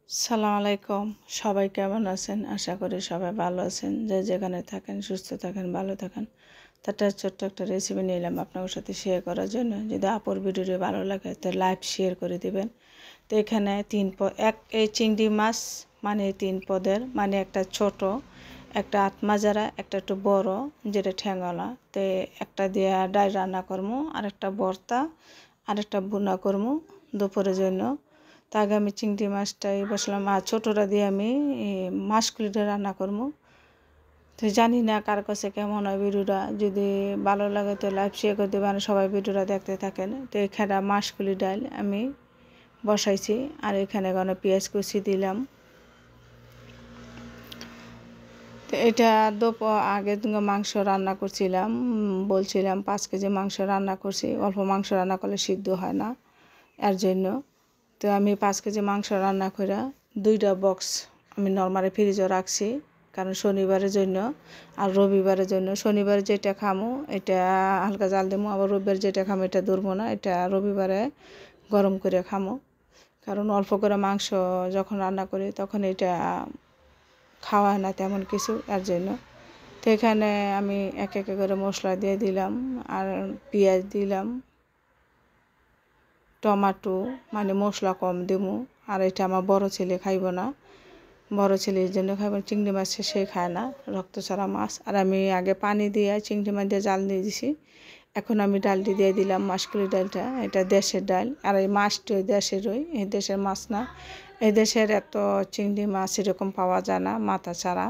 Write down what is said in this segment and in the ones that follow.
সালাম আলাইকুম। সবাই কেমন আছেন? আশা করি সবাই ভালো আছেন। যে যেখানে থাকেন সুস্থ থাকেন, ভালো থাকেন। তার ছোট্ট একটা রেসিপি নিলাম আপনাদের সাথে শেয়ার করার জন্য। যদি আপুর ভিডিওটি ভালো লাগে তো লাইভ শেয়ার করে দিবেন। তো এখানে এই চিংড়ি মাছ মানে 3 পদের, মানে একটা ছোট, একটা আত্মাজারা, একটা একটু বড় যেটা ঠ্যাঙ্গলা। তো একটা দিয়ে ডাল রান্না করবো, আর একটা ভর্তা, আর একটা ভুনা করবো দুপুরের জন্য। তা আগে আমি চিংড়ি মাছটাই বসলাম, আর ছোটোটা দিয়ে আমি মাছগুলিটা রান্না করবো। তো জানি না কার কাছে কেমন হয় ভিডিওটা। যদি ভালো লাগে তো লাইভ শেয়ার করে দেবেন, সবাই ভিডিওটা দেখতে থাকেন। তো এখানে মাছগুলি ডাল আমি বসাইছি, আর এখানে কোনো পেঁয়াজ কুচি দিলাম। তো এটা আগে মাংস রান্না করছিলাম, বলছিলাম 5 কেজি মাংস রান্না করছি। অল্প মাংস রান্না করলে সিদ্ধ হয় না, এর জন্য। তো আমি 5 কেজি মাংস রান্না করে 2টা বক্স আমি নরমালি ফ্রিজে রাখছি, কারণ শনিবারের জন্য আর রবিবারের জন্য। শনিবারে যেটা খামো এটা হালকা জাল দেবো, আবার রবিবার যেটা খামো এটা ধরবো না, এটা রবিবারে গরম করে খামো। কারণ অল্প করে মাংস যখন রান্না করি তখন এটা খাওয়া হয় না তেমন কিছু, এর জন্য। তো এখানে আমি এক এক করে মশলা দিয়ে দিলাম, আর পেঁয়াজ দিলাম, টমাটো, মানে মশলা কম দেবো। আর এটা আমার বড় ছেলে খাইব না, বড় ছেলের জন্য খাইব। চিংড়ি মাছ সে খায় না, রক্ত ছাড়া মাছ। আর আমি আগে পানি দিয়ে চিংড়ি মাছ দিয়ে জাল দিয়ে দিছি। এখন আমি ডালটি দিয়ে দিলাম, মাছকুলি ডালটা। এটা দেশের ডাল, আর এই মাছটি দেশেরই, এই দেশের মাছ না। এই দেশের এত চিংড়ি মাছ এরকম পাওয়া যায় না মাথা ছাড়া।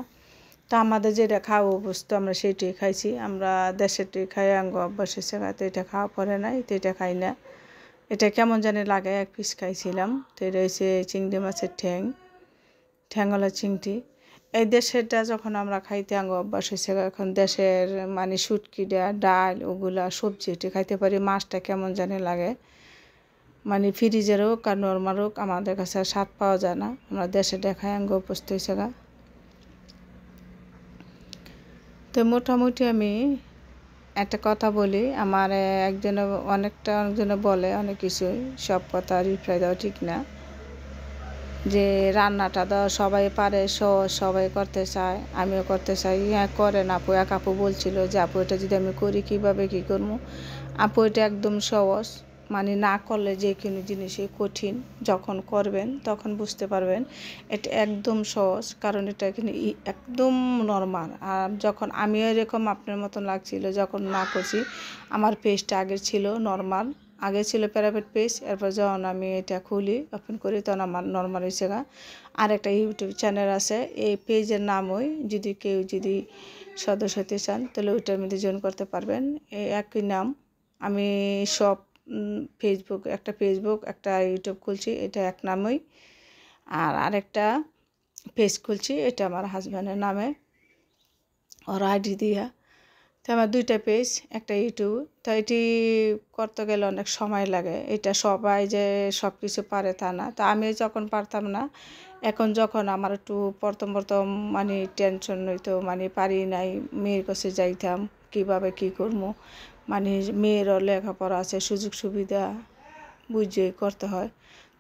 তো আমাদের যেটা খাওয়া অভ্যস্ত আমরা সেইটাই খাইছি। আমরা দেশেরটি খাই, আঙ্গ অভ্যাস হয়েছে। তো এটা খাওয়া পড়ে নাই, তো এটা খাই না। এটা কেমন জানি লাগে, এক পিস খাইছিলাম। তো এটা হচ্ছে চিংড়ি মাছের ঠ্যাঙ্গলা চিংড়ি। এই দেশেরটা যখন আমরা খাইতে আঙ্গ অভ্যাস হয়েছে, এখন দেশের মানে শুটকিটা, ডাল, ওগুলা সবজি এটি খাইতে পারি। মাছটা কেমন জানি লাগে, মানে ফ্রিজের হোক আর নর্মাল হোক আমাদের কাছে স্বাদ পাওয়া যায় না। আমরা দেশেরটা খাই, আঙ্গ অভ্যস্ত হয়েছে। তো মোটামুটি আমি একটা কথা বলি, আমার অনেকজনে বলে অনেক কিছুই, সব কথা রিপ্লাই দেওয়া ঠিক না। যে রান্নাটা দেওয়া সবাই পারে, সবাই করতে চায়, আমিও করতে চাই। হ্যাঁ করেন আপু। এক আপু বলছিল যে আপু এটা যদি আমি করি কীভাবে কী করবো। আপু এটা একদম সহজ, মানে না করলে যে কোনো জিনিসই কঠিন, যখন করবেন তখন বুঝতে পারবেন এটা একদম সহজ। কারণ এটা এখানে একদম নর্মাল। আর যখন আমিও এরকম আপনার মতন লাগছিল যখন না করছি, আমার পেজটা আগের ছিল নর্মাল, আগে ছিল প্রাইভেট পেজ। এরপর যখন আমি এটা খুলি ওপেন করি তখন আমার নর্মাল হয়েছে। আর একটা ইউটিউব চ্যানেল আছে, এই পেজের নাম যদি কেউ সদস্য হতে চান তাহলে ওইটার মধ্যে জয়েন করতে পারবেন। এই একই নাম। আমি সব ফেসবুক একটা ইউটিউব খুলছি, এটা এক নামই। আর আরেকটা পেজ খুলছি, এটা আমার হাজব্যান্ডের নামে, ওর আইডি দিয়া। তো আমার 2টা পেজ, একটা ইউটিউব। তো এটি করতে গেলে অনেক সময় লাগে। এটা সবাই যে সব কিছু পারে তা না। তো আমি যখন পারতাম না, এখন যখন আমার একটু প্রথম মানে টেনশন হইতো, মানে পারি নাই, মেয়ের কাছে যাইতাম কীভাবে কী করবো, মানে মেয়েরও লেখাপড়া আছে, সুযোগ সুবিধা বুঝে করতে হয়,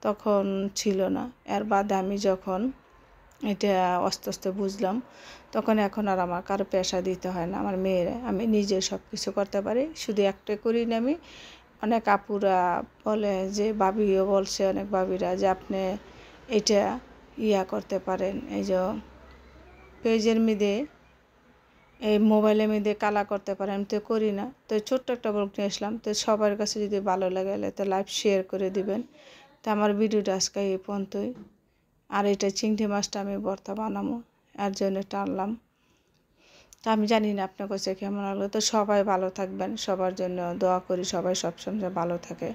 তখন ছিল না। এর বাদে আমি যখন এটা আস্তে আস্তে বুঝলাম, তখন এখন আর আমার কারো পেশা দিতে হয় না। আমার মেয়েরা, আমি নিজে সব কিছু করতে পারি। শুধু একটা করি না আমি, অনেক আপুরা বলে, যে ভাবিও বলছে, অনেক ভাবিরা, যে আপনি এটা করতে পারেন, এই যে পেজের মধ্যে, এই মোবাইলের মধ্যে কালা করতে পারেন। আমি তো করি না। তো ছোট্ট একটা ব্লগ নিয়ে আসলাম। তো সবার কাছে যদি ভালো লাগে তো লাইভ শেয়ার করে দিবেন। তো আমার ভিডিওটা আজকে এই পর্যন্তই। আর এটা চিংড়ি মাছটা আমি ভর্তা বানাবো, এর জন্য টানলাম। তো আমি জানি না আপনার কাছে কেমন লাগলো। তো সবাই ভালো থাকবেন, সবার জন্য দোয়া করি, সবাই সবসময় ভালো থাকে।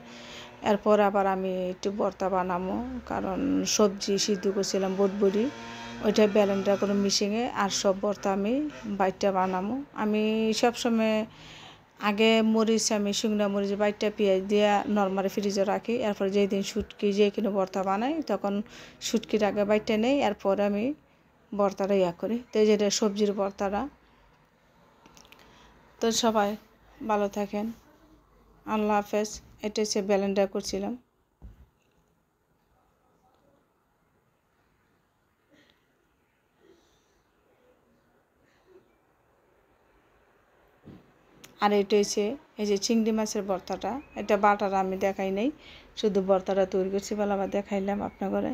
এরপর আবার আমি একটু ভর্তা বানাবো, কারণ সবজি সিদ্ধ করছিলাম বটবড়ি, ওইটা ব্যালেন্ডার করে মিশিয়ে আর সব ভর্তা আমি বাইটটা বানাবো। আমি সবসময় আগে আমি শুকনো মরিচ বাইটটা পেঁয়াজ দিয়ে নর্মালি ফ্রিজে রাখি। এরপর যেই দিন শুটকি যে কোনো ভর্তা বানাই তখন শুটকির আগে বাইটটা নেই, এরপর আমি ভর্তাটা করি। তো যেটা সবজির ভর্তাটা। তো সবাই ভালো থাকেন, আল্লাহ হাফেজ। এটা হচ্ছে ব্যালেন্ডার করছিলাম। আর এটা হচ্ছে এই যে চিংড়ি মাছের ভর্তাটা, এটা বাটার আমি দেখাই নাই, শুধু ভর্তাটা তৈরি করছি বলে আবার দেখাইলাম আপনার ঘরে।